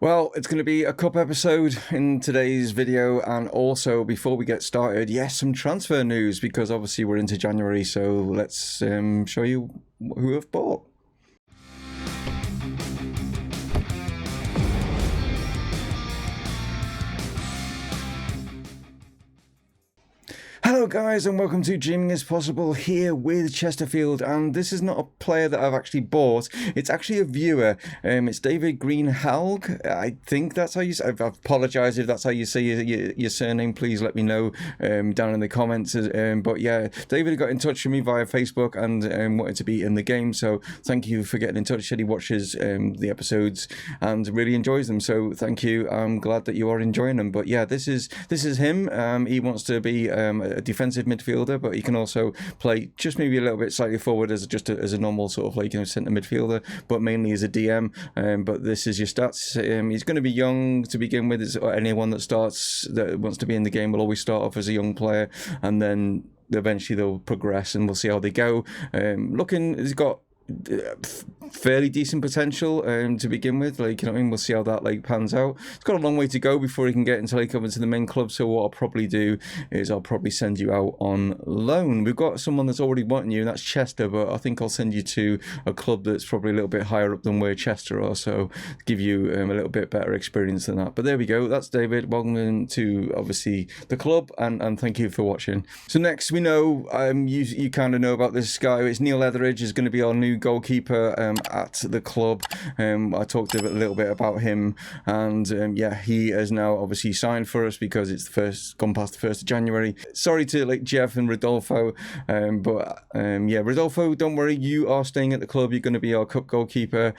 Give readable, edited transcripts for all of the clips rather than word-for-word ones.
Well, it's going to be a cup episode in today's video, and also before we get started, yes, some transfer news because obviously we're into January, so let's show you who I've bought. Hello guys and welcome to Dreaming is Possible here with Chesterfield, and this is not a player that I've actually bought, it's actually a viewer. It's David Greenhalgh, I think that's how you say. I apologise if that's how you say your surname, please let me know down in the comments. But yeah, David got in touch with me via Facebook and wanted to be in the game, so thank you for getting in touch. He said he watches the episodes and really enjoys them, so thank you. I'm glad that you are enjoying them. But yeah, this is him. He wants to be a defensive midfielder, but he can also play just maybe a little bit slightly forward as as a normal sort of centre midfielder, but mainly as a DM. But this is your stats. He's going to be young to begin with. Anyone that wants to be in the game will always start off as a young player, and then eventually they'll progress, and we'll see how they go. He's got fairly decent potential to begin with, we'll see how that pans out. It's got a long way to go before he can get into the main club, so what I'll probably do is I'll probably send you out on loan. We've got someone that's already wanting you, and that's Chester, but I think I'll send you to a club that's probably a little bit higher up than where Chester are, so give you a little bit better experience than that. But there we go, that's David. Welcome to obviously the club, and thank you for watching. So next, we know you kind of know about this guy. It's Neil Etheridge is going to be our new goalkeeper at the club. I talked a little bit about him, and yeah, he has now obviously signed for us because it's gone past the 1st of January. Sorry to Jeff and Rodolfo, but yeah, Rodolfo, don't worry, you are staying at the club. You're going to be our cup goalkeeper.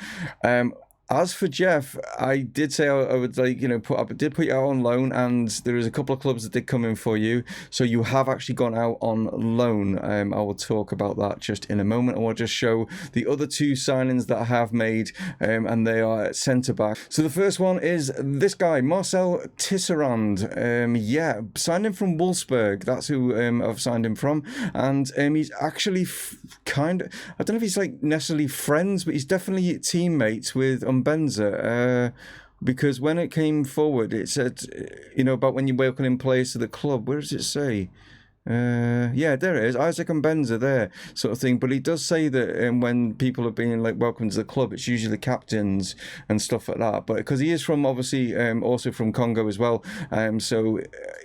As for Jeff, I did say I would did put you out on loan, and there is a couple of clubs that did come in for you, so you have actually gone out on loan. I will talk about that just in a moment. I will just show the other two signings that I have made, and they are centre back. So the first one is this guy, Marcel Tisserand. Yeah, signed him from Wolfsburg. That's who I've signed him from, and he's actually I don't know if he's necessarily friends, but he's definitely teammates with Benza, because when it came forward, it said, about when you're welcoming players to the club. Where does it say? Yeah, there it is, Isaac and Benza there, sort of thing. But he does say that when people are being welcome to the club, it's usually the captains and stuff like that. But because he is from obviously also from Congo as well, so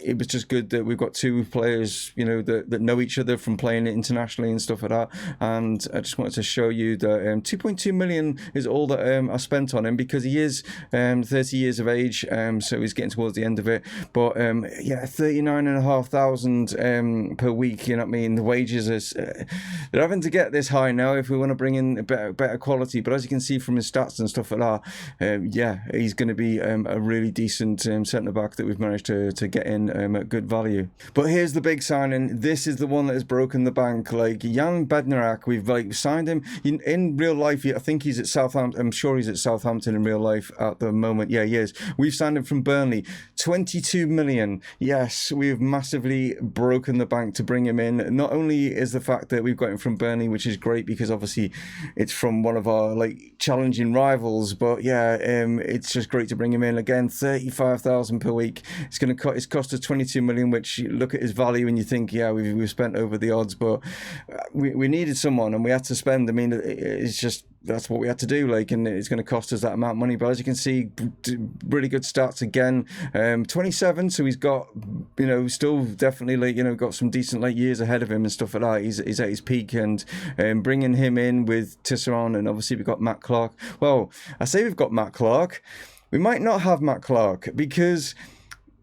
it was just good that we've got two players that know each other from playing it internationally and stuff like that. And I just wanted to show you that 2.2 million is all that I spent on him, because he is 30 years of age, so he's getting towards the end of it. But yeah, 39,500 per week, you know what I mean? The wages are they're having to get this high now if we want to bring in a better quality. But as you can see from his stats and stuff like that, yeah, he's going to be a really decent centre back that we've managed to get in at good value. But here's the big signing. This is the one that has broken the bank. Jan Bednarak, we've signed him in real life. I think he's at Southampton. I'm sure he's at Southampton in real life at the moment. Yeah, he is. We've signed him from Burnley. 22 million. Yes, we've massively broken the bank to bring him in. Not only is the fact that we've got him from Burnley, which is great because obviously it's from one of our challenging rivals, but yeah, it's just great to bring him in. Again, 35,000 per week. It's cost us 22 million, which you look at his value and you think, yeah, we've spent over the odds, but we needed someone and we had to spend. I mean, it's just, that's what we had to do, and it's going to cost us that amount of money. But as you can see, really good stats again. 27, so he's got, still definitely got some decent years ahead of him and stuff like that. He's at his peak, and bringing him in with Tisserand, and obviously we've got Matt Clark. Well, I say we've got Matt Clark. We might not have Matt Clark because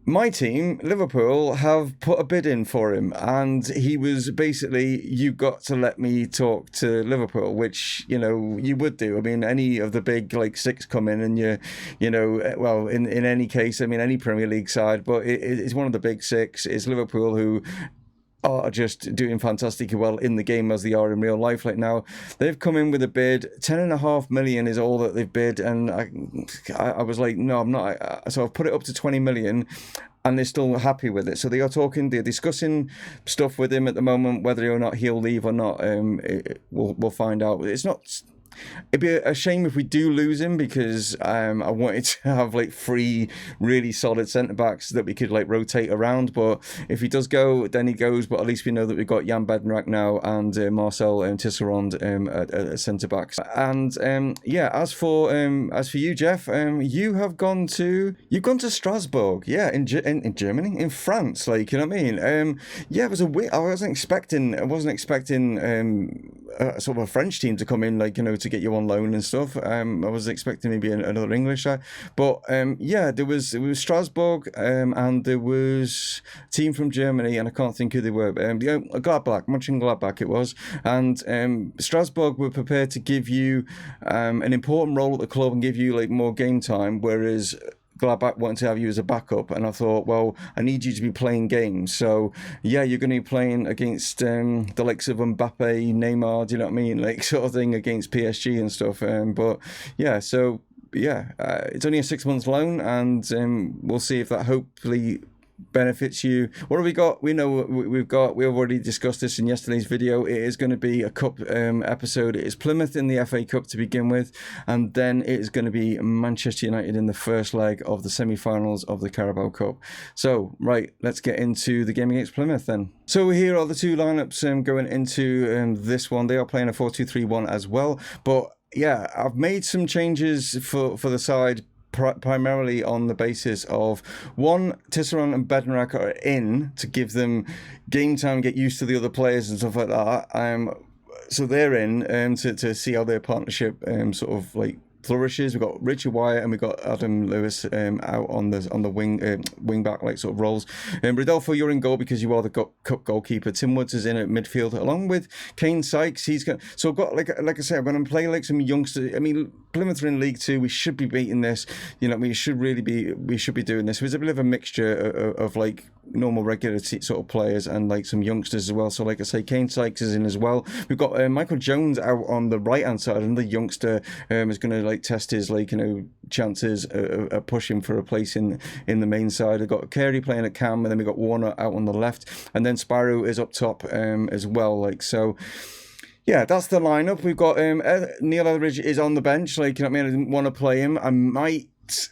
my team, Liverpool, have put a bid in for him, and he was basically, you've got to let me talk to Liverpool, which, you would do. I mean, any of the big six come in and well, in any case, I mean, any Premier League side, but it's one of the big six. It's Liverpool who are just doing fantastically well in the game as they are in real life. Now, they've come in with a bid. 10.5 million is all that they've bid, and I was like, no, I'm not. So I've put it up to 20 million, and they're still happy with it. So they're discussing stuff with him at the moment, whether or not he'll leave or not. We'll find out. It's not It'd be a shame if we do lose him, because I wanted to have like 3 really solid centre backs that we could like rotate around. But if he does go, then he goes. But at least we know that we've got Jan Bednarek now and Marcel Tisserand at centre backs. And yeah, as for you, Jeff, you've gone to Strasbourg, yeah, in Germany, in France, like, you know what I mean? Yeah, it was a weird. I wasn't expecting sort of a French team to come in, like, you know, to get you on loan and stuff. I was expecting maybe another English side, but yeah, it was Strasbourg, and there was a team from Germany, and I can't think who they were. Gladbach, Mönchengladbach it was, and Strasbourg were prepared to give you an important role at the club and give you like more game time, whereas Gladbach wanted to have you as a backup. And I thought, well, I need you to be playing games. So yeah, you're going to be playing against the likes of Mbappe, Neymar, do you know what I mean? Like, sort of thing, against PSG and stuff. But yeah, so yeah, it's only a 6 months loan, and we'll see if that hopefully benefits you. What have we got? We know we've already discussed this in yesterday's video. It is going to be a cup episode. It is Plymouth in the FA Cup to begin with, and then it is going to be Manchester United in the first leg of the semi-finals of the Carabao Cup. So right, let's get into the game against Plymouth then. So here are the 2 lineups going into this one. They are playing a 4-2-3-1 as well, but yeah, I've made some changes for the side, primarily on the basis of, one, Tisserand and Bednarek are in to give them game time, get used to the other players and stuff like that. So they're in to see how their partnership sort of like flourishes. We've got Richard Wyatt and we've got Adam Lewis out on the wing back, like, sort of roles. Rodolfo, you're in goal because you are the cup goalkeeper. Tim Woods is in at midfield along with Kane Sykes. So I've got, like I said, I'm going to play like some youngsters. I mean, Plymouth are in League Two. We should be beating this. You know, we should be doing this. It was a bit of a mixture of like normal regular sort of players and like some youngsters as well. So like I say, Kane Sykes is in as well. We've got Michael Jones out on the right hand side, and the youngster is going to like test his, like, you know, chances of pushing for a place in the main side. We've got Carey playing at cam, and then we've got Warner out on the left, and then Spyro is up top as well. Like, so yeah, that's the lineup. We've got Neil Etheridge is on the bench. Like, you know what I mean? I didn't want to play him. I might,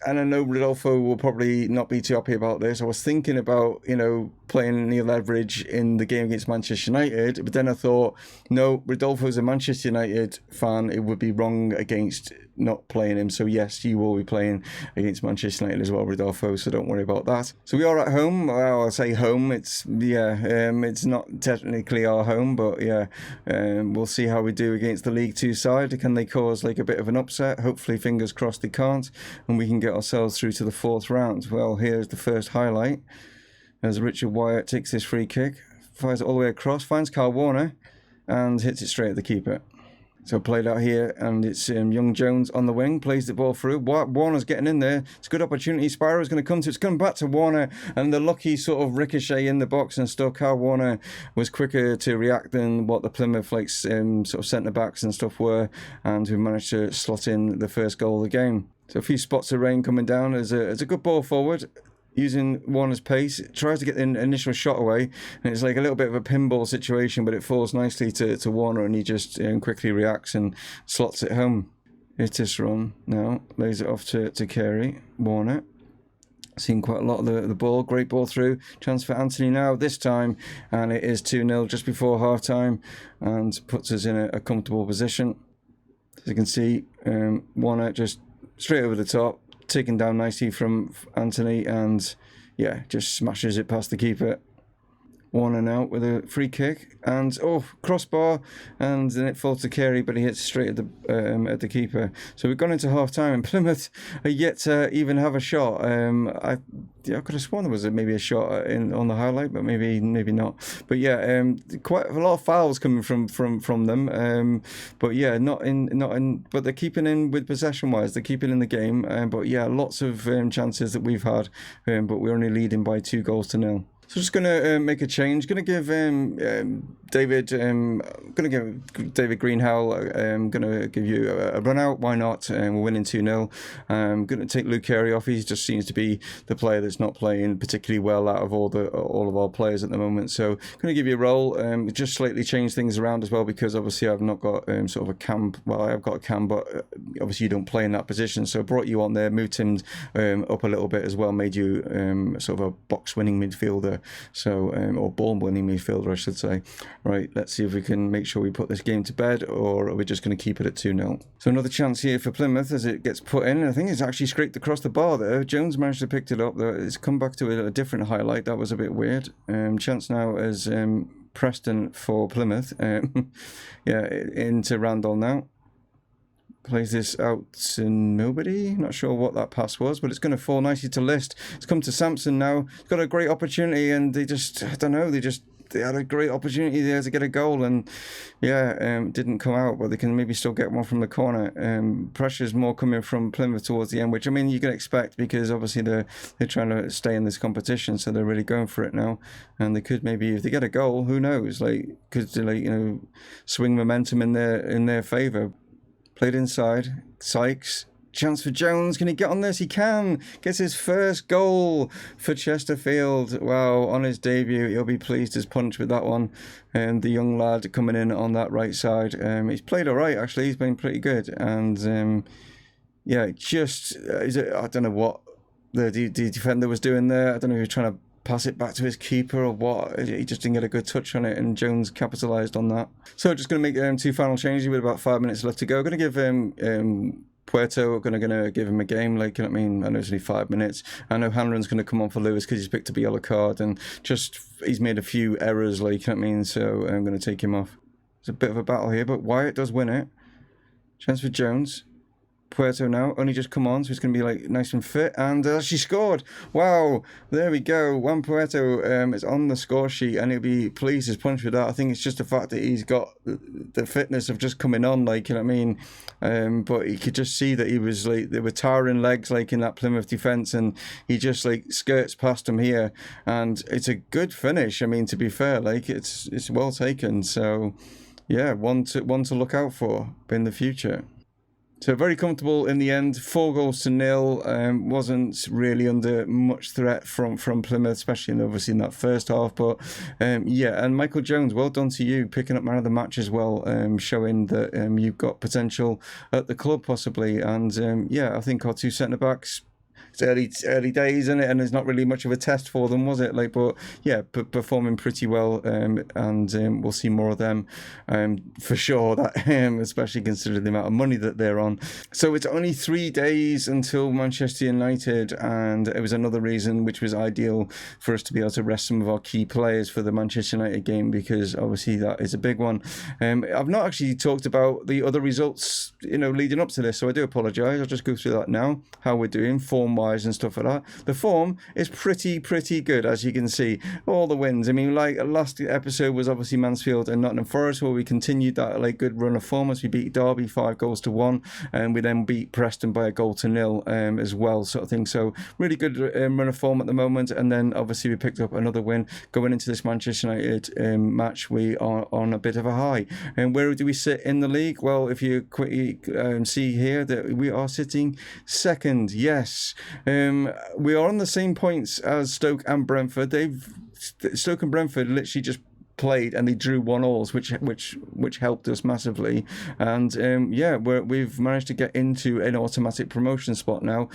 and I know Rodolfo will probably not be too happy about this. I was thinking about, you know, playing Neil Etheridge in the game against Manchester United, but then I thought, no, Rodolfo's a Manchester United fan. It would be wrong against not playing him. So yes, you will be playing against Manchester United as well, Rodolfo, so don't worry about that. So we are at home. Well, I'll say home. It's it's not technically our home, but yeah, we'll see how we do against the League Two side. Can they cause like a bit of an upset? Hopefully, fingers crossed they can't, and we can get ourselves through to the 4th round. Well, here's the first highlight as Richard Wyatt takes this free kick, fires it all the way across, finds Carl Warner, and hits it straight at the keeper. So played out here, and it's young Jones on the wing, plays the ball through. Warner's getting in there. It's a good opportunity. Spyro's going to come to it. It's coming back to Warner, and the lucky sort of ricochet in the box and stuff. Carl Warner was quicker to react than what the Plymouth sort of centre-backs and stuff were, and who managed to slot in the first goal of the game. So a few spots of rain coming down. As a good ball forward, using Warner's pace, tries to get the initial shot away, and it's like a little bit of a pinball situation, but it falls nicely to Warner, and he just quickly reacts and slots it home. Here's Tisserand now, lays it off to Carey. Warner, seen quite a lot of the ball, great ball through, chance for Anthony now this time, and it is 2-0 just before half time, and puts us in a comfortable position. As you can see, Warner just straight over the top, taken down nicely from Anthony, and yeah, just smashes it past the keeper. Warner now with a free kick, and crossbar, and then it falls to Carey, but he hits straight at the keeper. So we've gone into half time, and Plymouth are yet to even have a shot. I could have sworn there was maybe a shot on the highlight, but maybe not. But yeah, quite a lot of fouls coming from them. But yeah, not in. But they're keeping in with possession wise. They're keeping in the game. But yeah, lots of chances that we've had. But we're only leading by 2-0. So just going to make a change. Going to give David, going to give David Greenhow, going to give you a run out. Why not? We're winning 2-0. Going to take Luke Carey off. He just seems to be the player that's not playing particularly well out of all of our players at the moment. So going to give you a role. Just slightly change things around as well, because obviously I've not got sort of a cam. Well, I've got a cam, but obviously you don't play in that position. So I brought you on there, moved him up a little bit as well, made you sort of a box winning midfielder. So, or ball-winning midfielder, I should say. Right, let's see if we can make sure we put this game to bed, or are we just going to keep it at 2-0? So another chance here for Plymouth as it gets put in. I think it's actually scraped across the bar there. Jones managed to pick it up. It's come back to a different highlight. That was a bit weird. Chance now as Preston for Plymouth. Yeah, into Randall now. Plays this out to nobody. Not sure what that pass was, but it's going to fall nicely to List. It's come to Sampson now. He's got a great opportunity, and they just, I don't know, they had a great opportunity there to get a goal, and yeah, didn't come out, but they can maybe still get one from the corner. Pressure's more coming from Plymouth towards the end, which I mean you can expect, because obviously they're trying to stay in this competition, so they're really going for it now, and they could maybe, if they get a goal, who knows, could swing momentum in their favour. Played inside, Sykes, chance for Jones, can he get on this? He can, gets his first goal for Chesterfield. Wow, on his debut, he'll be pleased as punch with that one. And the young lad coming in on that right side, he's played alright actually, he's been pretty good. And yeah, I don't know what the defender was doing there. I don't know if he was trying to pass it back to his keeper or what. He just didn't get a good touch on it, and Jones capitalised on that. So just going to make two final changes with about 5 minutes left to go. Going to give Puerto, going to give him a game. I know it's only 5 minutes. I know Hanlon's going to come on for Lewis because he's picked up a yellow card, and just he's made a few errors. So I'm going to take him off. It's a bit of a battle here, but Wyatt does win it. Chance for Jones. Puerto now, only just come on, so he's going to be nice and fit, and she scored. Wow, there we go. Juan Puerto is on the score sheet, and he'll be pleased as punch with that. I think it's just the fact that he's got the fitness of just coming on, but you could just see that he was there were towering legs in that Plymouth defence, and he just skirts past him here, and it's a good finish. To be fair, it's well taken. So yeah, one to look out for in the future. So very comfortable in the end, 4-0. Wasn't really under much threat from Plymouth, especially obviously in that first half. But yeah, and Michael Jones, well done to you, picking up man of the match as well, showing that you've got potential at the club possibly. And yeah, I think our two centre-backs, it's early days, isn't it? And there's not really much of a test for them, was it? But yeah, performing pretty well, and we'll see more of them for sure. That especially considering the amount of money that they're on. So it's only 3 days until Manchester United, and it was another reason which was ideal for us to be able to rest some of our key players for the Manchester United game, because obviously that is a big one. I've not actually talked about the other results, leading up to this, so I do apologise. I'll just go through that now. How we're doing form-wise and stuff like that. The form is pretty good, as you can see. All the wins. Last episode was obviously Mansfield and Nottingham Forest, where we continued that good run of form as we beat Derby 5-1, and we then beat Preston by 1-0 as well, sort of thing. So really good run of form at the moment. And then obviously we picked up another win going into this Manchester United match. We are on a bit of a high. And where do we sit in the league? Well, if you quickly see here that we are sitting second. Yes. We are on the same points as Stoke and Brentford. Stoke and Brentford literally just played and they drew 1-1, which helped us massively. And yeah, we've managed to get into an automatic promotion spot now,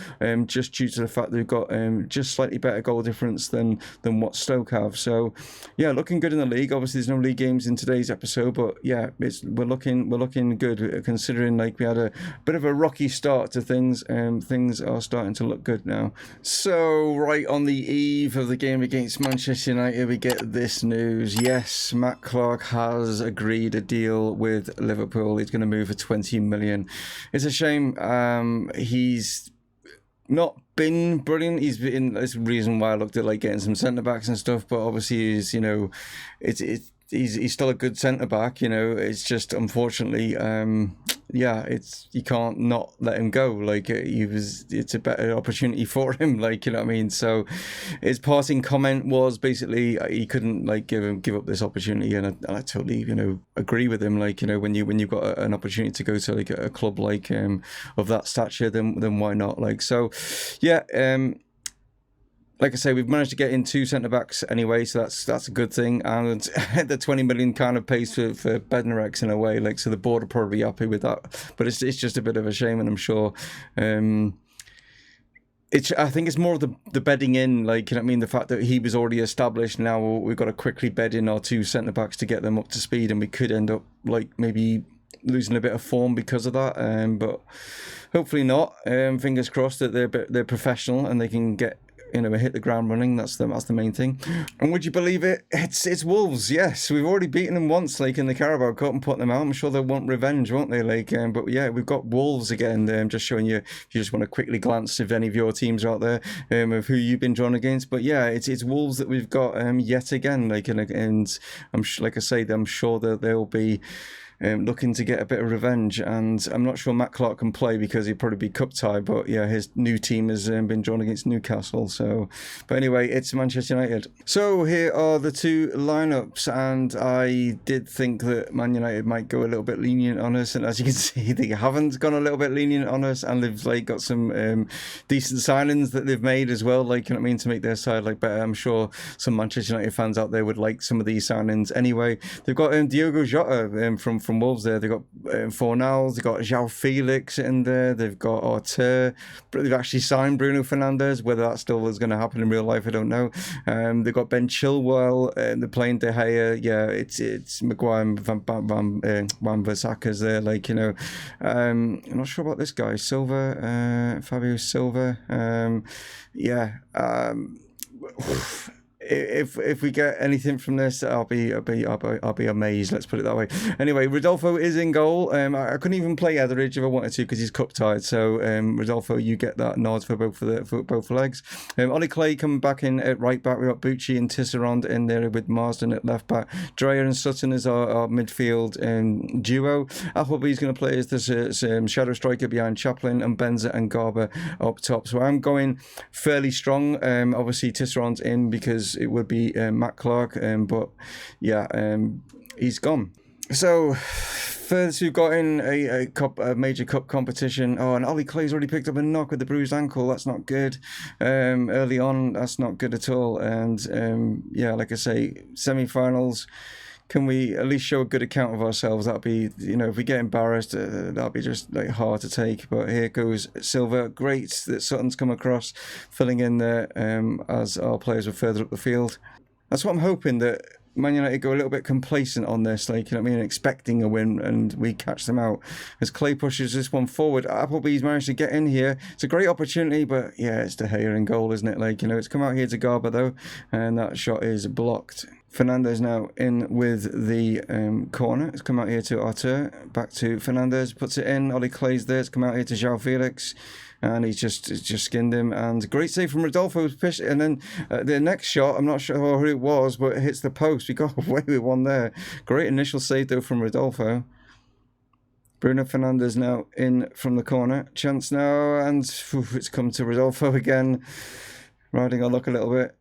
just due to the fact that we've got just slightly better goal difference than what Stoke have. So yeah, looking good in the league. Obviously there's no league games in today's episode, but yeah, we're looking good, considering we had a bit of a rocky start to things. Things are starting to look good now. So right on the eve of the game against Manchester United, we get this news. Yes, Matt Clark has agreed a deal with Liverpool. He's going to move for 20 million. It's a shame. He's not been brilliant. He's been, that's the reason why I looked at getting some centre backs and stuff, but obviously he's, he's still a good centre back. You know, it's just unfortunately, yeah, it's you can't not let him go. Like it's a better opportunity for him. Like, you know what I mean. So his parting comment was basically he couldn't like give up this opportunity, and I totally, you know, agree with him. Like, you know, when you've got an opportunity to go to like a club like of that stature, then why not? Like, so yeah. Like I say, we've managed to get in 2 centre backs anyway, so that's a good thing. And the 20 million kind of pays for Bednarex in a way, like, so the board are probably happy with that. But it's just a bit of a shame, and I'm sure. I think it's more of the bedding in, like, you know what I mean, the fact that he was already established. Now we've got to quickly bed in our 2 centre backs to get them up to speed, and we could end up like maybe losing a bit of form because of that. But hopefully not. Fingers crossed that they're professional and they can get, you know, hit the ground running. That's the main thing. And would you believe it? It's Wolves. Yes, we've already beaten them once, like in the Carabao Cup, and put them out. I'm sure they'll want revenge, won't they? Like, but yeah, we've got Wolves again. Just showing you, if you just want to quickly glance if any of your teams are out there, of who you've been drawn against. But yeah, it's Wolves that we've got yet again. Like, and I'm like I say, I'm sure that they'll be looking to get a bit of revenge, and I'm not sure Matt Clark can play because he'd probably be cup tie, but yeah, his new team has been drawn against Newcastle. So, but anyway, it's Manchester United. So here are the 2 lineups, and I did think that Man United might go a little bit lenient on us, and as you can see, they haven't gone a little bit lenient on us, and they've like got some decent signings that they've made as well, like, you know what I mean, to make their side like better. I'm sure some Manchester United fans out there would like some of these signings anyway. They've got from Wolves there. They've got Fornals, they've got João Felix in there, they've got Artur. They've actually signed Bruno Fernandes. Whether that still is going to happen in real life, I don't know. They've got Ben Chilwell, they're playing De Gea. Yeah, it's Maguire and Wan-Bissaka's there. Like, you know, I'm not sure about this guy, Fabio Silva. Yeah. If we get anything from this, I'll be amazed. Let's put it that way. Anyway, Rodolfo is in goal. I couldn't even play Etheridge if I wanted to because he's cup tied. So Rodolfo, you get that nod for both legs. Ollie Clay coming back in at right back. We got Bucci and Tisserand in there with Marsden at left back. Dreyer and Sutton is our midfield duo. Appleby's going to play as this shadow striker behind Chaplin, and Benza and Garber up top. So I'm going fairly strong. Obviously Tisserand's in because it would be Matt Clark, but yeah, he's gone. So first we've got in a major cup competition. Oh, and Ollie Clay's already picked up a knock with the bruised ankle. That's not good. Early on, that's not good at all. And yeah, like I say, semi-finals. Can we at least show a good account of ourselves? That'd be, you know, if we get embarrassed, that'd be just like hard to take. But here goes Silva. Great that Sutton's come across, filling in there as our players were further up the field. That's what I'm hoping, that Man United go a little bit complacent on this, like, you know what I mean, expecting a win, and we catch them out. As Clay pushes this one forward, Appleby's managed to get in here. It's a great opportunity, but yeah, it's De Gea in goal, isn't it? Like, you know, it's come out here to Garber though, and that shot is blocked. Fernandes now in with the corner. It's come out here to Artur. Back to Fernandes. Puts it in. Ollie Clay's there. It's come out here to João Felix. And he's just skinned him. And great save from Rodolfo's pitch. And then the next shot, I'm not sure who it was, but it hits the post. We got away with one there. Great initial save though from Rodolfo. Bruno Fernandes now in from the corner. Chance now. And it's come to Rodolfo again. Riding our luck a little bit.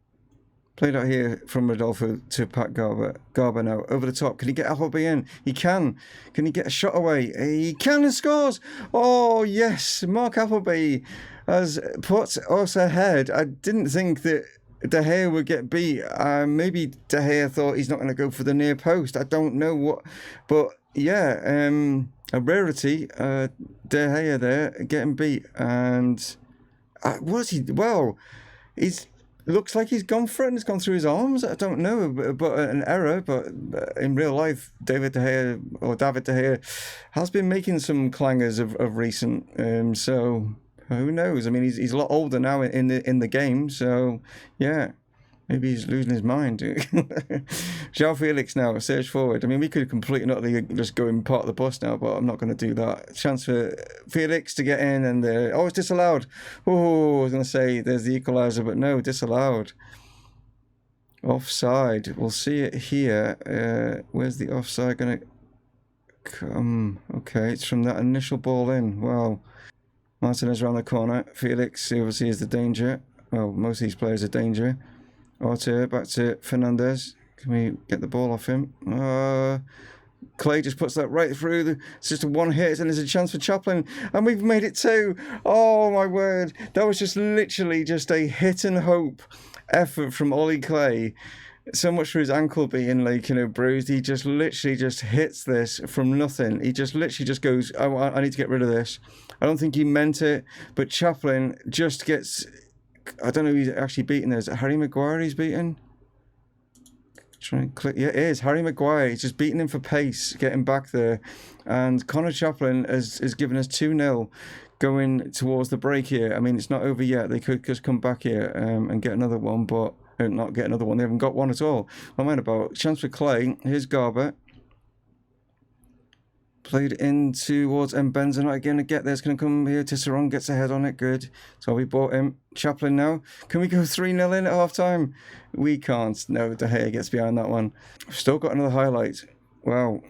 Played out here from Rodolfo to Pat Garber. Garber now over the top. Can he get Appleby in? He can. Can he get a shot away? He can and scores. Oh, yes. Mark Appleby has put us ahead. I didn't think that De Gea would get beat. Maybe De Gea thought he's not going to go for the near post. I don't know what. But yeah, a rarity. De Gea there getting beat. And was he? Well, he's. Looks like he's gone for it and it's gone through his arms. I don't know, but an error. But in real life, David De Gea has been making some clangers of recent. So who knows? I mean, he's a lot older now in the game. So yeah, maybe he's losing his mind. João Felix now, surge forward. I mean, we could completely not just go in part of the bus now, but I'm not going to do that. Chance for Felix to get in, and it's disallowed. Oh, I was going to say there's the equaliser, but no, disallowed. Offside. We'll see it here. Where's the offside going to come? Okay, it's from that initial ball in. Wow. Martinez around the corner. Felix obviously is the danger. Well, most of these players are danger. Orta back to Fernandez. Can we get the ball off him? Clay just puts that right through. It's just a one hit, and there's a chance for Chaplin, and we've made it two. Oh my word! That was just literally just a hit and hope effort from Ollie Clay. So much for his ankle being like, you know, bruised. He just literally just hits this from nothing. He just literally just goes, I need to get rid of this. I don't think he meant it, but Chaplin just gets, I don't know who he's actually beaten there. Is it Harry Maguire he's beaten? Try and click. Yeah, it is. Harry Maguire. He's just beating him for pace, getting back there. And Connor Chaplin has given us 2-0 going towards the break here. I mean, it's not over yet. They could just come back here and get another one, but not get another one. They haven't got one at all. What am I about? Chance for Clay. Here's Garber. Played in towards Mbenza. Not again to get there. It's going to come here. Tisserand gets a head on it. Good. So we bought him. Chaplin now. Can we go 3-0 in at half time? We can't. No, De Gea gets behind that one. Still got another highlight. Wow.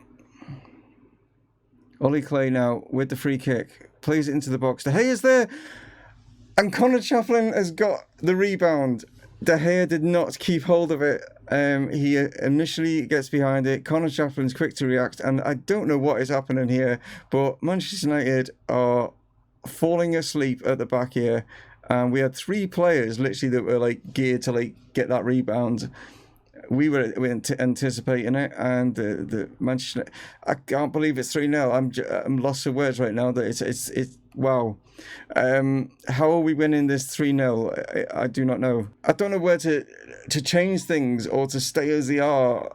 Ollie Clay now with the free kick. Plays it into the box. De Gea's there. And Connor Chaplin has got the rebound. De Gea did not keep hold of it. He initially gets behind it. Connor Chaplin's quick to react, and I don't know what is happening here, but Manchester United are falling asleep at the back here. And we had 3 players literally that were like geared to like get that rebound. We were anticipating it, and the Manchester. I can't believe it's 3-0. I'm lost for words right now. That it's wow. How are we winning this 3-0? I do not know. I don't know where to change things or to stay as they are.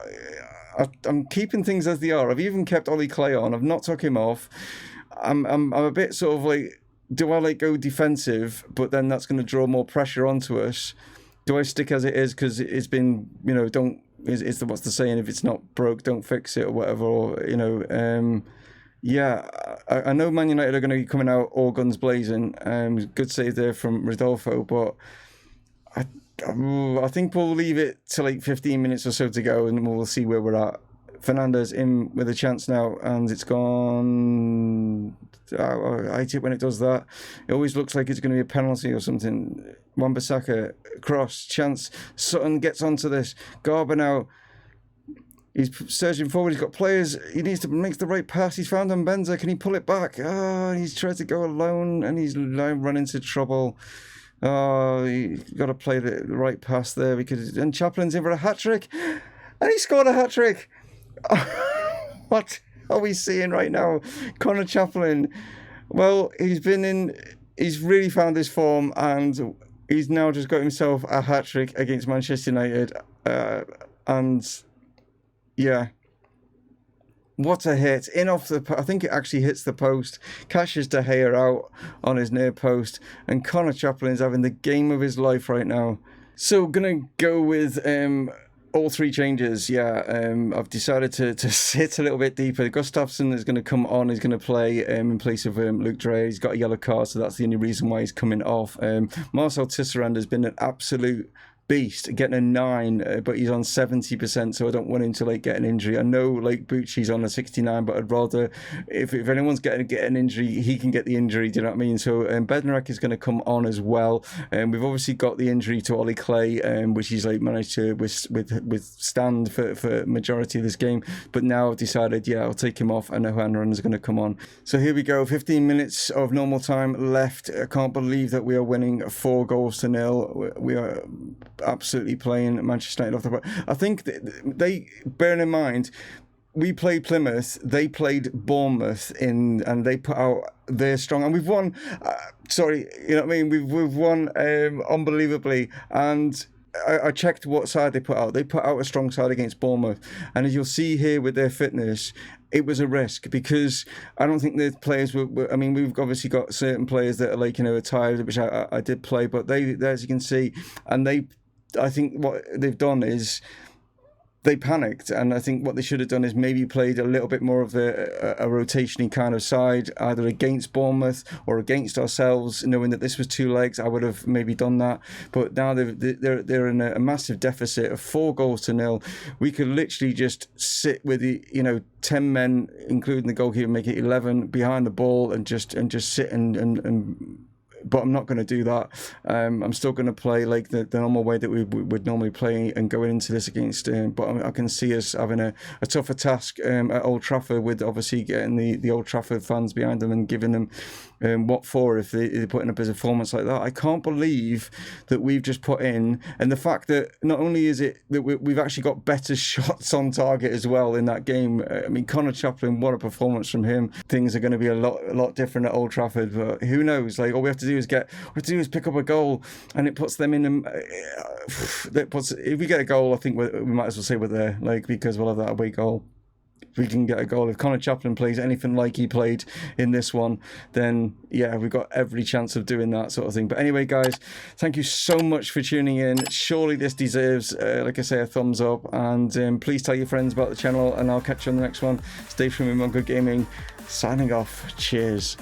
I'm keeping things as they are. I've even kept Ollie Clay on. I've not took him off. I'm a bit sort of like, do I like go defensive? But then that's going to draw more pressure onto us. Do I stick as it is because it's been, you know, what's the saying? If it's not broke, don't fix it or whatever. Or, you know, yeah, I know Man United are going to be coming out all guns blazing. Good save there from Rodolfo, but I think we'll leave it to like 15 minutes or so to go, and we'll see where we're at. Fernandez in with a chance now, and it's gone. I hate it when it does that. It always looks like it's going to be a penalty or something. Wan-Bissaka, cross, chance. Sutton gets onto this. Garber now. He's surging forward. He's got players. He needs to make the right pass. He's found Mbenza. Can he pull it back? He's tried to go alone, and he's now run into trouble. He got to play the right pass there because. And Chaplin's in for a hat trick, and he scored a hat trick. What are we seeing right now? Connor Chaplin. Well, he's really found his form, and he's now just got himself a hat trick against Manchester United. And yeah, what a hit. In off the, I think it actually hits the post. Cashes De Gea out on his near post, and Connor Chaplin's having the game of his life right now. So gonna go with all 3 changes. I've decided to sit a little bit deeper. Gustafsson is going to come on. He's going to play in place of Luke Dre. He's got a yellow card, so that's the only reason why he's coming off. Marcel Tisserand has been an absolute beast, getting a 9, but he's on 70%, so I don't want him to like get an injury. I know like Bucci's on a 69, but I'd rather if anyone's get an injury, he can get the injury. Do you know what I mean? So Bednarek is going to come on as well. We've obviously got the injury to Ollie Clay, which he's like managed to withstand for majority of this game. But now I've decided, I'll take him off, and Johan is going to come on. So here we go. 15 minutes of normal time left. I can't believe that we are winning 4-0. We are absolutely playing Manchester United off the park. I think they, bearing in mind, we played Plymouth, they played Bournemouth and they put out their strong, and we've won. You know what I mean? We've won unbelievably, and I checked what side they put out. They put out a strong side against Bournemouth, and as you'll see here with their fitness, it was a risk because I don't think the players were. I mean, we've obviously got certain players that are like, you know, are tired, which I did play, but they, as you can see, and I think what they've done is they panicked, and I think what they should have done is maybe played a little bit more of a rotationing kind of side, either against Bournemouth or against ourselves, knowing that this was 2 legs. I would have maybe done that, but now they're in a massive deficit of 4-0. We could literally just sit with the 10 men, including the goalkeeper, make it 11 behind the ball, and just sit and but I'm not going to do that. I'm still going to play like the normal way that we would normally play and going into this against. But I can see us having a tougher task at Old Trafford, with obviously getting the Old Trafford fans behind them and giving them what for if they put in a performance like that. I can't believe that we've just put in, and the fact that not only is it that we've actually got better shots on target as well in that game. I mean, Connor Chaplin, what a performance from him. Things are going to be a lot different at Old Trafford, but who knows? Like, all we have to do is pick up a goal, and it puts them in. If we get a goal, I think we might as well say we're there, like, because we'll have that away goal. If we can get a goal, if Connor Chaplin plays anything like he played in this one, then yeah, we've got every chance of doing that sort of thing. But anyway, guys, thank you so much for tuning in. Surely this deserves, like I say, a thumbs up, and please tell your friends about the channel, and I'll catch you on the next one. Stay from Mumongu Gaming, signing off. Cheers.